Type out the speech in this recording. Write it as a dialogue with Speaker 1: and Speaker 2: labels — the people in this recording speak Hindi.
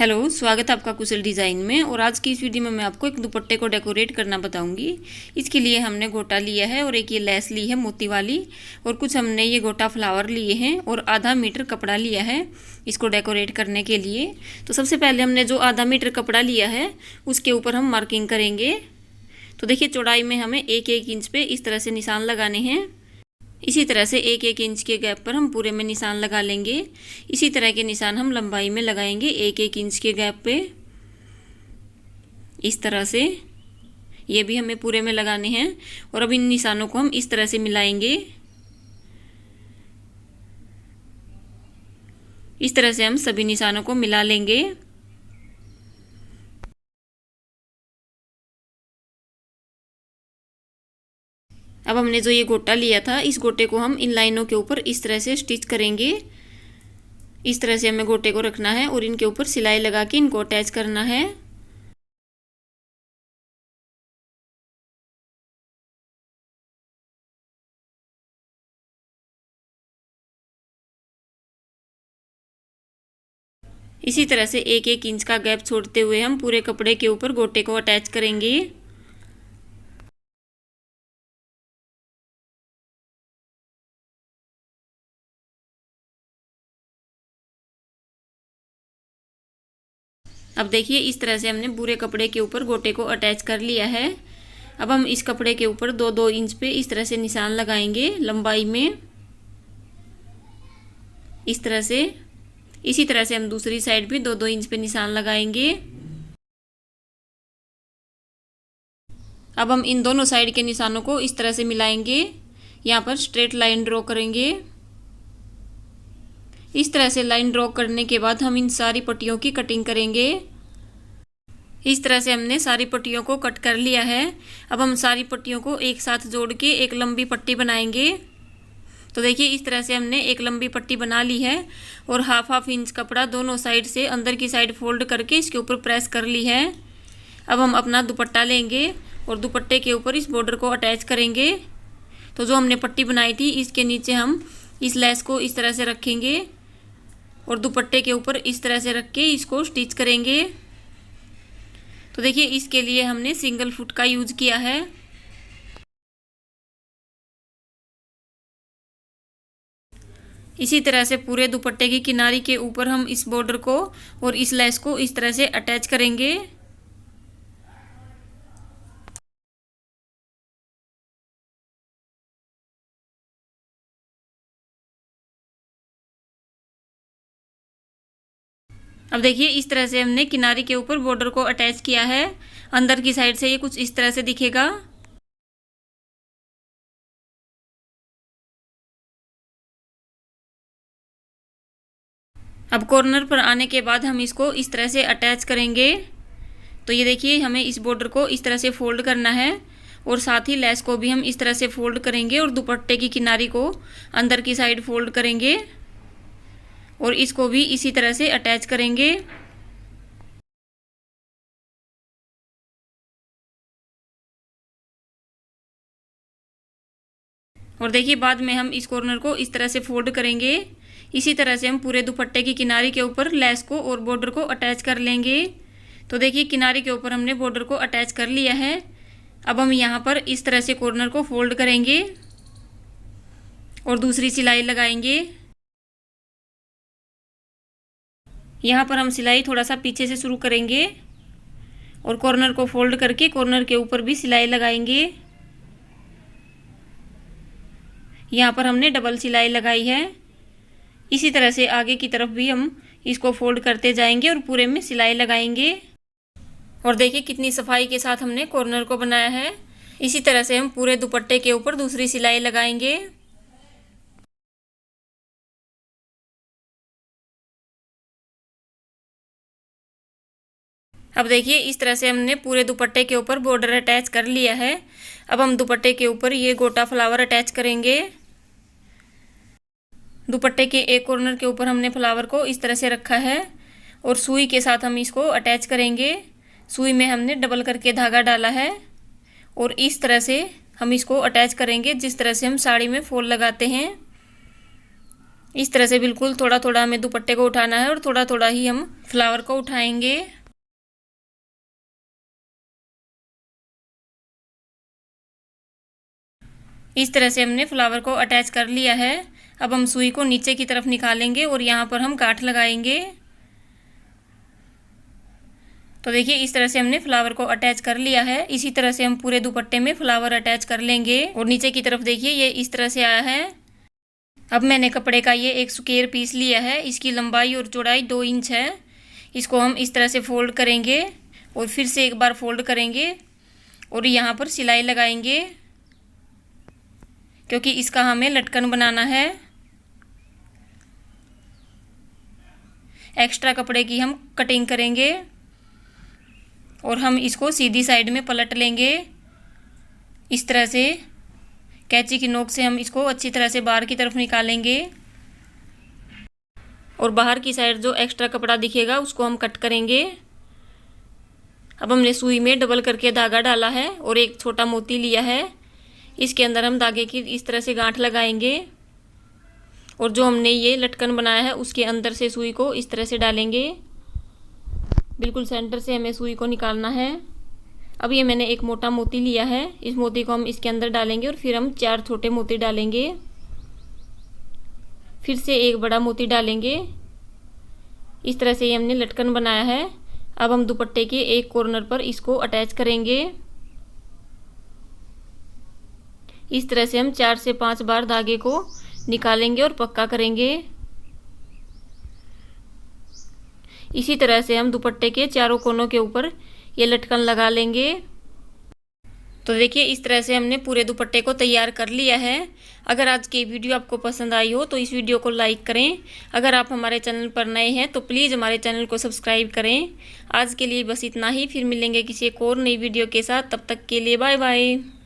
Speaker 1: हेलो, स्वागत है आपका कुशल डिज़ाइन में। और आज की इस वीडियो में मैं आपको एक दुपट्टे को डेकोरेट करना बताऊंगी। इसके लिए हमने गोटा लिया है और एक ये लेस ली है मोती वाली, और कुछ हमने ये गोटा फ्लावर लिए हैं और आधा मीटर कपड़ा लिया है इसको डेकोरेट करने के लिए। तो सबसे पहले हमने जो आधा मीटर कपड़ा लिया है उसके ऊपर हम मार्किंग करेंगे। तो देखिए, चौड़ाई में हमें 1-1 इंच पे इस तरह से निशान लगाने हैं। इसी तरह से 1-1 इंच के गैप पर हम पूरे में निशान लगा लेंगे। इसी तरह के निशान हम लंबाई में लगाएंगे 1-1 इंच के गैप पे, इस तरह से। ये भी हमें पूरे में लगाने हैं। और अब इन निशानों को हम इस तरह से मिलाएंगे। इस तरह से हम सभी निशानों को मिला लेंगे। अब हमने जो ये गोटा लिया था, इस गोटे को हम इन लाइनों के ऊपर इस तरह से स्टिच करेंगे। इस तरह से हमें गोटे को रखना है और इनके ऊपर सिलाई लगा के इनको अटैच करना है। इसी तरह से 1-1 इंच का गैप छोड़ते हुए हम पूरे कपड़े के ऊपर गोटे को अटैच करेंगे। अब देखिए, इस तरह से हमने पूरे कपड़े के ऊपर गोटे को अटैच कर लिया है। अब हम इस कपड़े के ऊपर 2-2 इंच पे इस तरह से निशान लगाएंगे लंबाई में, इस तरह से। इसी तरह से हम दूसरी साइड भी 2-2 इंच पे निशान लगाएंगे। अब हम इन दोनों साइड के निशानों को इस तरह से मिलाएंगे। यहाँ पर स्ट्रेट लाइन ड्रॉ करेंगे। इस तरह से लाइन ड्रॉ करने के बाद हम इन सारी पट्टियों की कटिंग करेंगे। इस तरह से हमने सारी पट्टियों को कट कर लिया है। अब हम सारी पट्टियों को एक साथ जोड़ के एक लंबी पट्टी बनाएंगे। तो देखिए, इस तरह से हमने एक लंबी पट्टी बना ली है और हाफ इंच कपड़ा दोनों साइड से अंदर की साइड फोल्ड करके इसके ऊपर प्रेस कर ली है। अब हम अपना दुपट्टा लेंगे और दुपट्टे के ऊपर इस बॉर्डर को अटैच करेंगे। तो जो हमने पट्टी बनाई थी, इसके नीचे हम इस लेस को इस तरह से रखेंगे और दुपट्टे के ऊपर इस तरह से रख के इसको स्टिच करेंगे। तो देखिए, इसके लिए हमने सिंगल फुट का यूज किया है। इसी तरह से पूरे दुपट्टे की किनारी के ऊपर हम इस बॉर्डर को और इस लेस को इस तरह से अटैच करेंगे। अब देखिए, इस तरह से हमने किनारी के ऊपर बॉर्डर को अटैच किया है। अंदर की साइड से ये कुछ इस तरह से दिखेगा। अब कॉर्नर पर आने के बाद हम इसको इस तरह से अटैच करेंगे। तो ये देखिए, हमें इस बॉर्डर को इस तरह से फोल्ड करना है और साथ ही लेस को भी हम इस तरह से फोल्ड करेंगे और दुपट्टे की किनारी को अंदर की साइड फोल्ड करेंगे और इसको भी इसी तरह से अटैच करेंगे। और देखिए, बाद में हम इस कॉर्नर को इस तरह से फोल्ड करेंगे। इसी तरह से हम पूरे दुपट्टे की किनारी के ऊपर लेस को और बॉर्डर को अटैच कर लेंगे। तो देखिए, किनारी के ऊपर हमने बॉर्डर को अटैच कर लिया है। अब हम यहाँ पर इस तरह से कॉर्नर को फोल्ड करेंगे और दूसरी सिलाई लगाएंगे। यहाँ पर हम सिलाई थोड़ा सा पीछे से शुरू करेंगे और कॉर्नर को फोल्ड करके कॉर्नर के ऊपर भी सिलाई लगाएंगे। यहाँ पर हमने डबल सिलाई लगाई है। इसी तरह से आगे की तरफ भी हम इसको फोल्ड करते जाएंगे और पूरे में सिलाई लगाएंगे। और देखिए, कितनी सफाई के साथ हमने कॉर्नर को बनाया है। इसी तरह से हम पूरे दुपट्टे के ऊपर दूसरी सिलाई लगाएंगे। अब देखिए, इस तरह से हमने पूरे दुपट्टे के ऊपर बॉर्डर अटैच कर लिया है। अब हम दुपट्टे के ऊपर ये गोटा फ्लावर अटैच करेंगे। दुपट्टे के एक कॉर्नर के ऊपर हमने फ्लावर को इस तरह से रखा है और सुई के साथ हम इसको अटैच करेंगे। सुई में हमने डबल करके धागा डाला है और इस तरह से हम इसको अटैच करेंगे जिस तरह से हम साड़ी में फॉल लगाते हैं। इस तरह से बिल्कुल थोड़ा थोड़ा हमें दुपट्टे को उठाना है और थोड़ा थोड़ा ही हम फ्लावर को उठाएंगे। इस तरह से हमने फ्लावर को अटैच कर लिया है। अब हम सुई को नीचे की तरफ निकालेंगे और यहाँ पर हम गांठ लगाएंगे। तो देखिए इस तरह से हमने फ्लावर को अटैच कर लिया है। इसी तरह से हम पूरे दुपट्टे में फ्लावर अटैच कर लेंगे। और नीचे की तरफ देखिए ये इस तरह से आया है। अब मैंने कपड़े का ये एक स्क्वायर पीस लिया है। इसकी लंबाई और चौड़ाई 2 इंच है। इसको हम इस तरह से फोल्ड करेंगे और फिर से एक बार फोल्ड करेंगे और यहाँ पर सिलाई लगाएंगे, क्योंकि इसका हमें लटकन बनाना है। एक्स्ट्रा कपड़े की हम कटिंग करेंगे और हम इसको सीधी साइड में पलट लेंगे। इस तरह से कैंची की नोक से हम इसको अच्छी तरह से बाहर की तरफ निकालेंगे और बाहर की साइड जो एक्स्ट्रा कपड़ा दिखेगा उसको हम कट करेंगे। अब हमने सुई में डबल करके धागा डाला है और एक छोटा मोती लिया है। इसके अंदर हम धागे की इस तरह से गांठ लगाएंगे और जो हमने ये लटकन बनाया है उसके अंदर से सुई को इस तरह से डालेंगे। बिल्कुल सेंटर से हमें सुई को निकालना है। अब ये मैंने एक मोटा मोती लिया है। इस मोती को हम इसके अंदर डालेंगे और फिर हम 4 छोटे मोती डालेंगे। फिर से एक बड़ा मोती डालेंगे। इस तरह से ये हमने लटकन बनाया है। अब हम दुपट्टे के एक कॉर्नर पर इसको अटैच करेंगे। इस तरह से हम 4 से 5 बार धागे को निकालेंगे और पक्का करेंगे। इसी तरह से हम दुपट्टे के चारों कोनों के ऊपर ये लटकन लगा लेंगे। तो देखिए इस तरह से हमने पूरे दुपट्टे को तैयार कर लिया है। अगर आज की वीडियो आपको पसंद आई हो तो इस वीडियो को लाइक करें। अगर आप हमारे चैनल पर नए हैं तो प्लीज़ हमारे चैनल को सब्सक्राइब करें। आज के लिए बस इतना ही, फिर मिलेंगे किसी एक और नई वीडियो के साथ। तब तक के लिए बाय बाय।